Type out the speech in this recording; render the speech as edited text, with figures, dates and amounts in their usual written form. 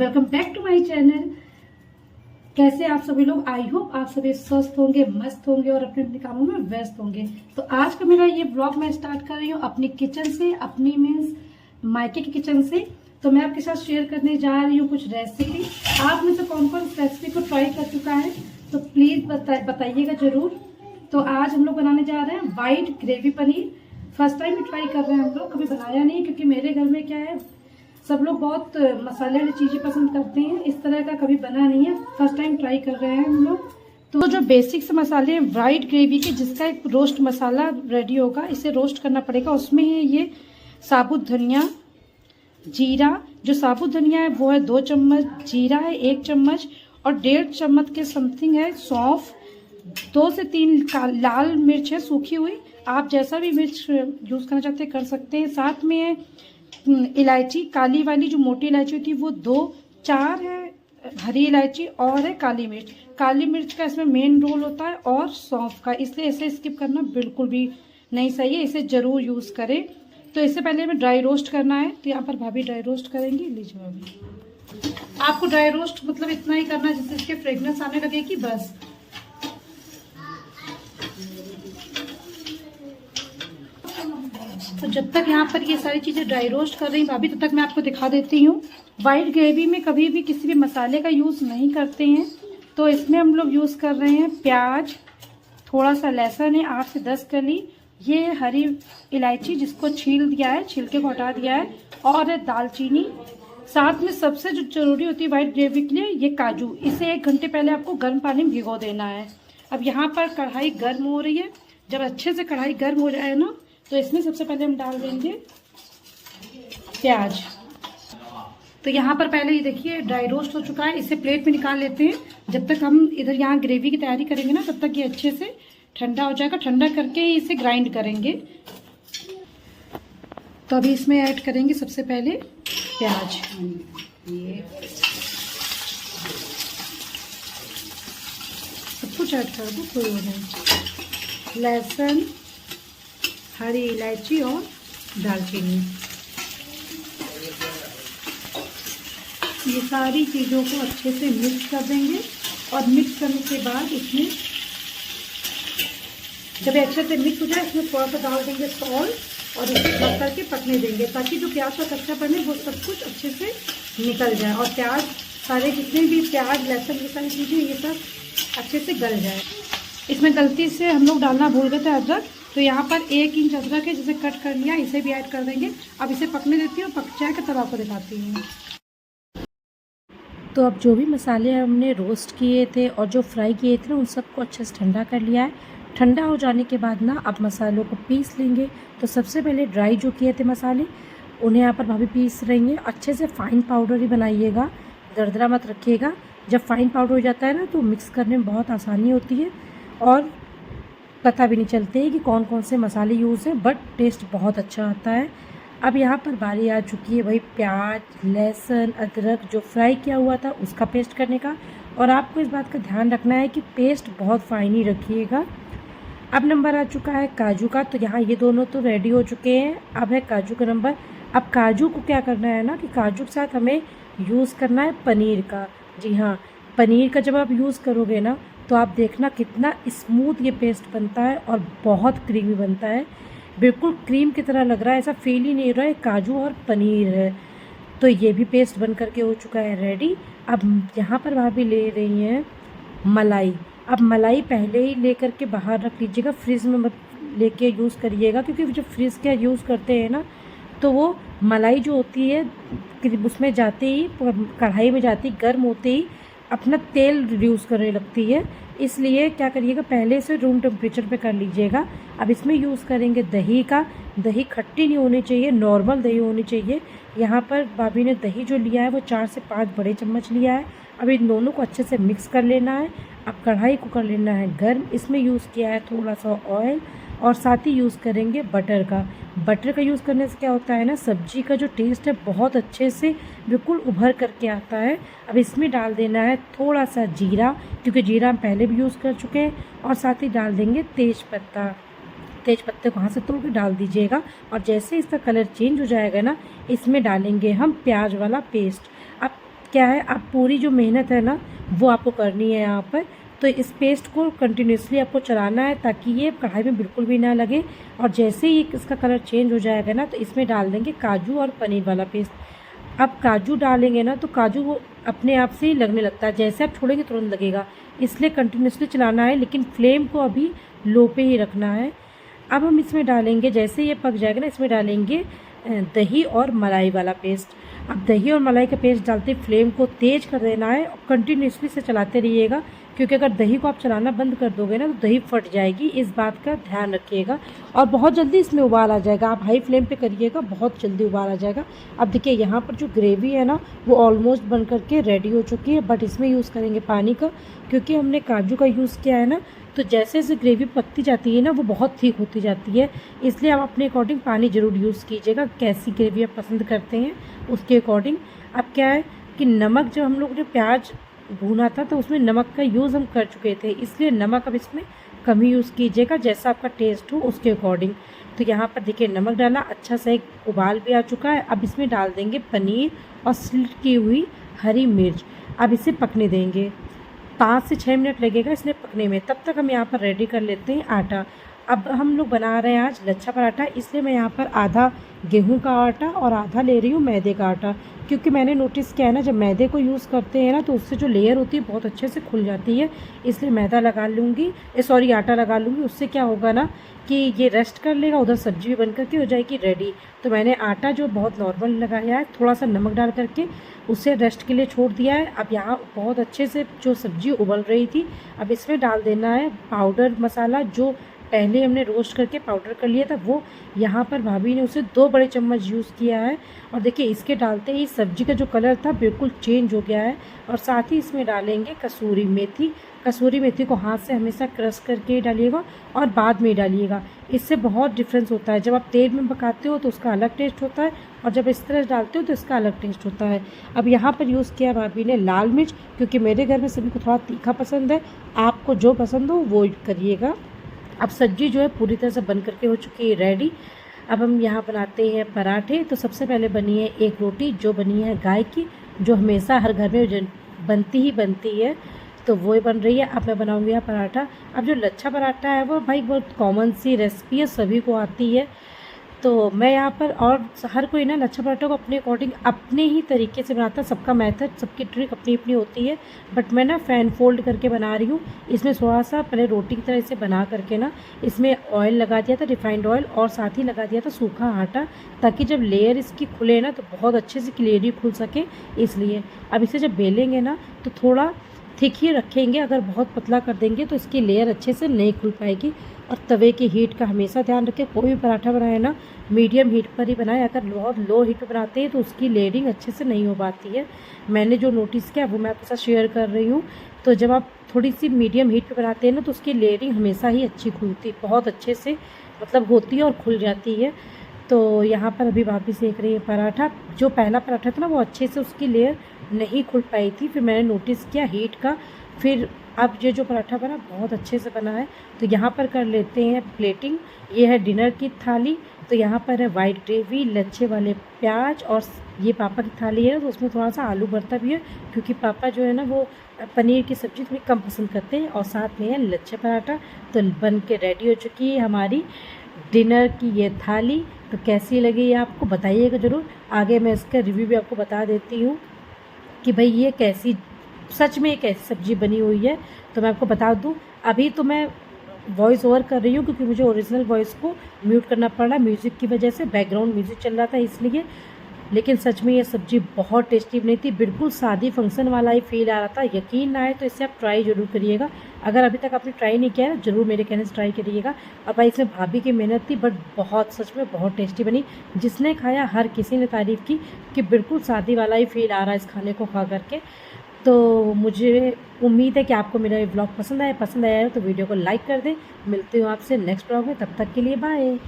Welcome back to my channel. कैसे आप सभी लोग? आई होप आप सभी स्वस्थ होंगे, मस्त होंगे और अपने अपने कामों में व्यस्त होंगे। तो आज का मेरा ये ब्लॉग मैं स्टार्ट कर रही हूँ अपनी किचन से, अपनी मीन्स मायके की किचन से। तो मैं आपके साथ शेयर करने जा रही हूँ कुछ रेसिपी। आप में से कौन कौन इस रेसिपी को ट्राई कर चुका है तो प्लीज बताइएगा जरूर। तो आज हम लोग बनाने जा रहे हैं white gravy paneer. First time ही ट्राई कर रहे हैं हम लोग, कभी बनाया नहीं, क्योंकि मेरे घर में क्या है, सब लोग बहुत मसाले वाली चीजें पसंद करते हैं। इस तरह का कभी बना नहीं है, फर्स्ट टाइम ट्राई कर रहे हैं हम लोग। तो जो बेसिक से मसाले हैं व्हाइट ग्रेवी के, जिसका एक रोस्ट मसाला रेडी होगा, इसे रोस्ट करना पड़ेगा। उसमें है ये साबुत धनिया, जीरा। जो साबुत धनिया है वो है 2 चम्मच, जीरा है 1 चम्मच और 1.5 चम्मच के समथिंग है सौंफ। 2 से 3 लाल मिर्च है सूखी हुई, आप जैसा भी मिर्च यूज करना चाहते हैं कर सकते हैं। साथ में है इलायची, काली वाली जो मोटी इलायची होती है वो 2-4 है हरी इलायची और है काली मिर्च। काली मिर्च का इसमें मेन रोल होता है और सौंफ का, इसलिए इसे स्किप करना बिल्कुल भी नहीं सही है, इसे जरूर यूज करें। तो इससे पहले हमें ड्राई रोस्ट करना है, तो यहाँ पर भाभी ड्राई रोस्ट करेंगी। लीजिए भाभी, आपको ड्राई रोस्ट मतलब इतना ही करना है जिससे इसके फ्रेगनेंस आने लगेगी, बस। तो जब तक यहाँ पर ये सारी चीज़ें ड्राई रोस्ट कर रही भाभी, तब तक मैं आपको दिखा देती हूँ। व्हाइट ग्रेवी में कभी भी किसी भी मसाले का यूज़ नहीं करते हैं, तो इसमें हम लोग यूज़ कर रहे हैं प्याज, थोड़ा सा लहसुन है 8 से 10 कली, ये हरी इलायची जिसको छील दिया है, छिलके को हटा दिया है, और है दालचीनी। साथ में सबसे जो जरूरी होती है व्हाइट ग्रेवी के लिए, ये काजू। इसे 1 घंटे पहले आपको गर्म पानी में भिगो देना है। अब यहाँ पर कढ़ाई गर्म हो रही है। जब अच्छे से कढ़ाई गर्म हो जाए ना, तो इसमें सबसे पहले हम डाल देंगे प्याज। तो यहाँ पर पहले ये देखिए ड्राई रोस्ट हो चुका है, इसे प्लेट में निकाल लेते हैं। जब तक हम इधर यहाँ ग्रेवी की तैयारी करेंगे ना, तब तक ये अच्छे से ठंडा हो जाएगा। ठंडा करके ही इसे ग्राइंड करेंगे। तो अभी इसमें ऐड करेंगे सबसे पहले प्याज। ये सब कुछ ऐड कर दो, कोई वो नहीं। लहसुन, हरी इलायची और दालचीनी, ये सारी चीज़ों को अच्छे से मिक्स कर देंगे। और मिक्स करने के बाद इसमें जब अच्छे से मिक्स हो जाए, इसमें थोड़ा सा डाल देंगे सॉल्ट और इसे ढक करके पकने देंगे, ताकि जो प्याज का कच्चापन है वो सब कुछ अच्छे से निकल जाए और प्याज, सारे जितने भी प्याज लहसुन ये सारी चीज़ें, ये सब अच्छे से गल जाए। इसमें गलती से हम लोग डालना भूल गए थे अदरक, तो यहाँ पर 1 इंच अदरक है जिसे कट कर लिया, इसे भी ऐड कर देंगे। अब इसे पकने देती हूँ, पक जाएगा तब आपको दिखाती हूँ। तो अब जो भी मसाले हमने रोस्ट किए थे और जो फ्राई किए थे उन सबको अच्छे से ठंडा कर लिया है। ठंडा हो जाने के बाद ना अब मसालों को पीस लेंगे। तो सबसे पहले ड्राई जो किए थे मसाले, उन्हें यहाँ पर भाभी पीस रही हैं। अच्छे से फाइन पाउडर ही बनाइएगा, दरदरा मत रखिएगा। जब फाइन पाउडर हो जाता है ना, तो मिक्स करने में बहुत आसानी होती है और पता भी नहीं चलते है कि कौन कौन से मसाले यूज़ हैं, बट टेस्ट बहुत अच्छा आता है। अब यहाँ पर बारी आ चुकी है भाई प्याज, लहसुन, अदरक जो फ्राई किया हुआ था उसका पेस्ट करने का। और आपको इस बात का ध्यान रखना है कि पेस्ट बहुत फाइन ही रखिएगा। अब नंबर आ चुका है काजू का, तो यहाँ ये दोनों तो रेडी हो चुके हैं। अब है काजू का नंबर। अब काजू को क्या करना है ना, कि काजू के साथ हमें यूज़ करना है पनीर का। जी हाँ, पनीर का जब आप यूज़ करोगे ना, तो आप देखना कितना स्मूथ ये पेस्ट बनता है और बहुत क्रीमी बनता है। बिल्कुल क्रीम की तरह लग रहा है, ऐसा फील ही नहीं रहा है काजू और पनीर है। तो ये भी पेस्ट बन करके हो चुका है रेडी। अब यहाँ पर भाभी ले रही हैं मलाई। अब मलाई पहले ही ले करके बाहर रख लीजिएगा, फ्रिज में मत लेके यूज़ करिएगा, क्योंकि जब फ्रिज का यूज़ करते हैं ना, तो वो मलाई जो होती है उसमें जाते ही, कढ़ाई में जाती गर्म होते ही अपना तेल रिड्यूस करने लगती है। इसलिए क्या करिएगा, पहले से रूम टेम्परेचर पे कर लीजिएगा। अब इसमें यूज़ करेंगे दही का। दही खट्टी नहीं होनी चाहिए, नॉर्मल दही होनी चाहिए। यहाँ पर भाभी ने दही जो लिया है वो 4 से 5 बड़े चम्मच लिया है। अब इन दोनों को अच्छे से मिक्स कर लेना है। अब कढ़ाई को कर लेना है गर्म। इसमें यूज़ किया है थोड़ा सा ऑयल और साथ ही यूज़ करेंगे बटर का। बटर का यूज़ करने से क्या होता है ना, सब्जी का जो टेस्ट है बहुत अच्छे से बिल्कुल उभर करके आता है। अब इसमें डाल देना है थोड़ा सा जीरा, क्योंकि जीरा हम पहले भी यूज़ कर चुके हैं, और साथ ही डाल देंगे तेज पत्ता। तेज पत्ते को हाथ से तोड़ के डाल दीजिएगा। और जैसे इसका कलर चेंज हो जाएगा ना, इसमें डालेंगे हम प्याज वाला पेस्ट। अब क्या है, आप पूरी जो मेहनत है ना वो आपको करनी है यहाँ पर। तो इस पेस्ट को कंटिन्यूसली आपको चलाना है ताकि ये कढ़ाई में बिल्कुल भी ना लगे। और जैसे ही इसका कलर चेंज हो जाएगा ना तो इसमें डाल देंगे काजू और पनीर वाला पेस्ट। अब काजू डालेंगे ना तो काजू वो अपने आप से ही लगने लगता है, जैसे आप छोड़ेंगे तुरंत लगेगा, इसलिए कंटिन्यूसली चलाना है, लेकिन फ्लेम को अभी लो पे ही रखना है। अब हम इसमें डालेंगे, जैसे ये पक जाएगा ना इसमें डालेंगे दही और मलाई वाला पेस्ट। अब दही और मलाई का पेस्ट डालते फ्लेम को तेज़ कर देना है और कंटिन्यूसली से चलाते रहिएगा, क्योंकि अगर दही को आप चलाना बंद कर दोगे ना तो दही फट जाएगी, इस बात का ध्यान रखिएगा। और बहुत जल्दी इसमें उबाल आ जाएगा, आप हाई फ्लेम पे करिएगा, बहुत जल्दी उबाल आ जाएगा। अब देखिए यहाँ पर जो ग्रेवी है ना वो ऑलमोस्ट बन करके रेडी हो चुकी है, बट इसमें यूज़ करेंगे पानी का, क्योंकि हमने काजू का यूज़ किया है ना। तो जैसे जैसे ग्रेवी पकती जाती है ना वो बहुत थिक होती जाती है, इसलिए आप अपने अकॉर्डिंग पानी ज़रूर यूज़ कीजिएगा, कैसी ग्रेवी आप पसंद करते हैं उसके अकॉर्डिंग। अब क्या है कि नमक, जब हम लोग ने प्याज भूना था तो उसमें नमक का यूज़ हम कर चुके थे, इसलिए नमक अब इसमें कम ही यूज़ कीजिएगा, जैसा आपका टेस्ट हो उसके अकॉर्डिंग। तो यहाँ पर देखिए नमक डाला, अच्छा सा एक उबाल भी आ चुका है। अब इसमें डाल देंगे पनीर और स्लिट की हुई हरी मिर्च। अब इसे पकने देंगे, 5 से 6 मिनट लगेगा इसमें पकने में। तब तक हम यहाँ पर रेडी कर लेते हैं आटा। अब हम लोग बना रहे हैं आज लच्छा पराठा, इसलिए मैं यहाँ पर आधा गेहूं का आटा और आधा ले रही हूँ मैदे का आटा, क्योंकि मैंने नोटिस किया है ना जब मैदे को यूज़ करते हैं ना तो उससे जो लेयर होती है बहुत अच्छे से खुल जाती है, इसलिए मैदा लगा लूँगी, सॉरी आटा लगा लूँगी। उससे क्या होगा ना कि ये रेस्ट कर लेगा, उधर सब्जी भी बन करके हो जाएगी रेडी। तो मैंने आटा जो बहुत नॉर्मल लगाया है, थोड़ा सा नमक डाल करके उसे रेस्ट के लिए छोड़ दिया है। अब यहाँ बहुत अच्छे से जो सब्जी उबल रही थी, अब इसमें डाल देना है पाउडर मसाला, जो पहले हमने रोस्ट करके पाउडर कर लिया था वो। यहाँ पर भाभी ने उसे 2 बड़े चम्मच यूज़ किया है। और देखिए इसके डालते ही सब्जी का जो कलर था बिल्कुल चेंज हो गया है। और साथ ही इसमें डालेंगे कसूरी मेथी। कसूरी मेथी को हाथ से हमेशा क्रश करके डालिएगा और बाद में डालिएगा, इससे बहुत डिफरेंस होता है। जब आप तेल में पकाते हो तो उसका अलग टेस्ट होता है, और जब इस तरह डालते हो तो इसका अलग टेस्ट होता है। अब यहाँ पर यूज़ किया भाभी ने लाल मिर्च, क्योंकि मेरे घर में सभी को थोड़ा तीखा पसंद है, आपको जो पसंद हो वो करिएगा। अब सब्जी जो है पूरी तरह से बन करके हो चुकी है रेडी। अब हम यहाँ बनाते हैं पराठे। तो सबसे पहले बनी है एक रोटी, जो बनी है गाय की, जो हमेशा हर घर में बनती ही बनती है, तो वो बन रही है। अब मैं बनाऊँगी यहाँ पराठा। अब जो लच्छा पराठा है वो भाई बहुत कॉमन सी रेसिपी है, सभी को आती है। तो मैं यहाँ पर, और हर कोई ना लच्छा पराठा को अपने अकॉर्डिंग अपने ही तरीके से बनाता है, सबका मेथड, सबकी ट्रिक अपनी अपनी होती है। बट मैं ना फैन फोल्ड करके बना रही हूँ। इसमें थोड़ा सा पहले रोटी की तरह इसे बना करके ना इसमें ऑयल लगा दिया था, रिफाइंड ऑयल, और साथ ही लगा दिया था सूखा आटा, ताकि जब लेयर इसकी खुले ना तो बहुत अच्छे से क्लियरली खुल सके, इसलिए। अब इसे जब बेलेंगे ना तो थोड़ा थिक ही रखेंगे, अगर बहुत पतला कर देंगे तो इसकी लेयर अच्छे से नहीं खुल पाएगी। और तवे की हीट का हमेशा ध्यान रखें, कोई भी पराठा बनाए ना मीडियम हीट पर ही बनाएं, अगर बहुत लो हीट पर बनाते हैं तो उसकी लेयरिंग अच्छे से नहीं हो पाती है। मैंने जो नोटिस किया वो मैं आपके साथ शेयर कर रही हूँ। तो जब आप थोड़ी सी मीडियम हीट पर बनाते हैं ना तो उसकी लेयरिंग हमेशा ही अच्छी खुलती, बहुत अच्छे से मतलब होती है और खुल जाती है। तो यहाँ पर अभी भाभी सेक रही है पराठा। जो पहला पराठा था ना वो अच्छे से उसकी लेयर नहीं खुल पाई थी, फिर मैंने नोटिस किया हीट का, फिर अब ये जो पराठा बना बहुत अच्छे से बना है। तो यहाँ पर कर लेते हैं प्लेटिंग। ये है डिनर की थाली। तो यहाँ पर है वाइट ग्रेवी, लच्छे वाले प्याज, और ये पापा की थाली है तो उसमें थोड़ा सा आलू भरता भी है, क्योंकि पापा जो है ना वो पनीर की सब्ज़ी थोड़ी कम पसंद करते हैं। और साथ में है लच्छे पराठा। तो बन के रेडी हो चुकी है हमारी डिनर की ये थाली। तो कैसी लगी ये आपको बताइएगा ज़रूर। आगे मैं इसका रिव्यू भी आपको बता देती हूँ कि भाई ये कैसी, सच में एक ऐसी सब्ज़ी बनी हुई है। तो मैं आपको बता दूं, अभी तो मैं वॉइस ओवर कर रही हूँ क्योंकि मुझे ओरिजिनल वॉइस को म्यूट करना पड़ रहा है म्यूज़िक की वजह से, बैकग्राउंड म्यूज़िक चल रहा था इसलिए। लेकिन सच में ये सब्ज़ी बहुत टेस्टी बनी थी, बिल्कुल शादी फंक्शन वाला ही फील आ रहा था। यकीन ना आए तो इसे आप ट्राई ज़रूर करिएगा। अगर अभी तक आपने ट्राई नहीं किया है ज़रूर मेरे कहने से ट्राई करिएगा। और भाई इसमें भाभी की मेहनत थी, बट बहुत, सच में बहुत टेस्टी बनी। जिसने खाया हर किसी ने तारीफ़ की कि बिल्कुल शादी वाला ही फील आ रहा है इस खाने को खा करके। तो मुझे उम्मीद है कि आपको मेरा ये ब्लॉग पसंद आया है तो वीडियो को लाइक कर दें। मिलती हूँ आपसे नेक्स्ट ब्लॉग में, तब तक के लिए बाय।